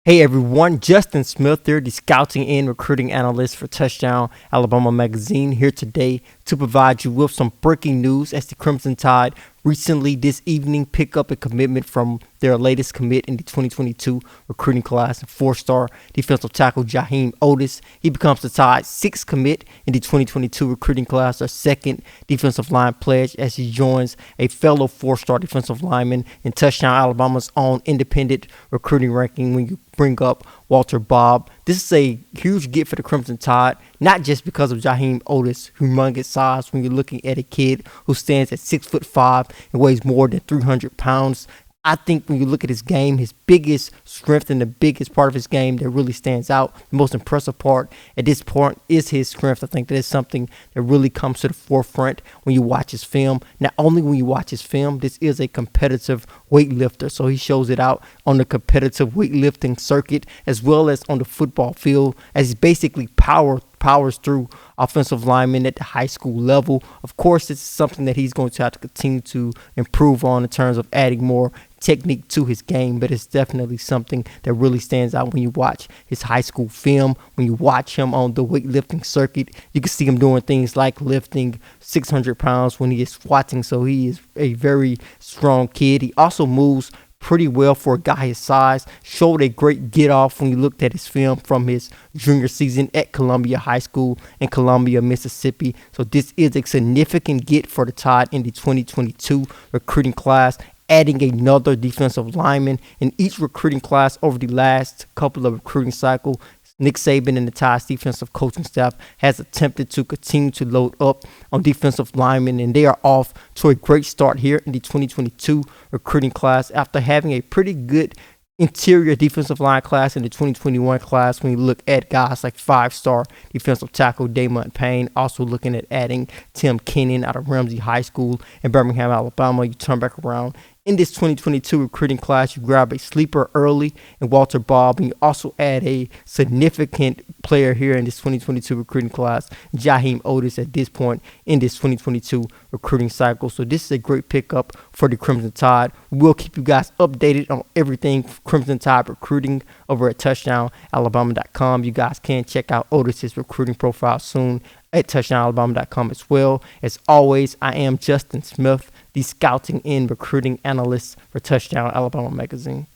Hey everyone, Justin Smith here, the scouting and recruiting analyst for Touchdown Alabama Magazine, here today to provide you with some breaking news as the Crimson Tide recently this evening pick up a commitment from their latest commit in the 2022 recruiting class, four-star defensive tackle Jaheim Oatis. He becomes the Tide's sixth commit in the 2022 recruiting class, their second defensive line pledge, as he joins a fellow four-star defensive lineman in Touchdown Alabama's own independent recruiting ranking when you bring up Walter Bob. This is a huge get for the Crimson Tide, not just because of Jaheim Oatis' humongous size when you're looking at a kid who stands at 6'5" and weighs more than 300 pounds. I think when you look at his game, his biggest strength and the biggest part of his game that really stands out, the most impressive part at this point is his strength. I think that is something that really comes to the forefront when you watch his film. Not only when you watch his film, this is a competitive weightlifter, so he shows it out on the competitive weightlifting circuit as well as on the football field, as he basically powers through offensive linemen at the high school level. Of course, this is something that he's going to have to continue to improve on in terms of adding more technique to his game, but it's definitely something that really stands out when you watch his high school film. When you watch him on the weightlifting circuit, you can see him doing things like lifting 600 pounds when he is squatting, so he is a very strong kid. He also moves pretty well for a guy his size. Showed a great get off when you looked at his film from his junior season at Columbia High School in Columbia, Mississippi. So this is a significant get for the Tide in the 2022 recruiting class, adding another defensive lineman in each recruiting class over the last couple of recruiting cycles. Nick Saban and the Tide's defensive coaching staff has attempted to continue to load up on defensive linemen, and they are off to a great start here in the 2022 recruiting class after having a pretty good interior defensive line class in the 2021 class. When you look at guys like five-star defensive tackle Damon Payne, also looking at adding Tim Kenyon out of Ramsey High School in Birmingham, Alabama. You turn back around in this 2022 recruiting class, you grab a sleeper early in Walter Bob, and you also add a significant player here in this 2022 recruiting class, Jaheim Oatis, at this point in this 2022 recruiting cycle. So this is a great pickup for the Crimson Tide. We'll keep you guys updated on everything Crimson Tide recruiting over at touchdownalabama.com. You guys can check out Otis' recruiting profile soon at touchdownalabama.com as well. As always, I am Justin Smith, the scouting and recruiting analyst for Touchdown Alabama Magazine.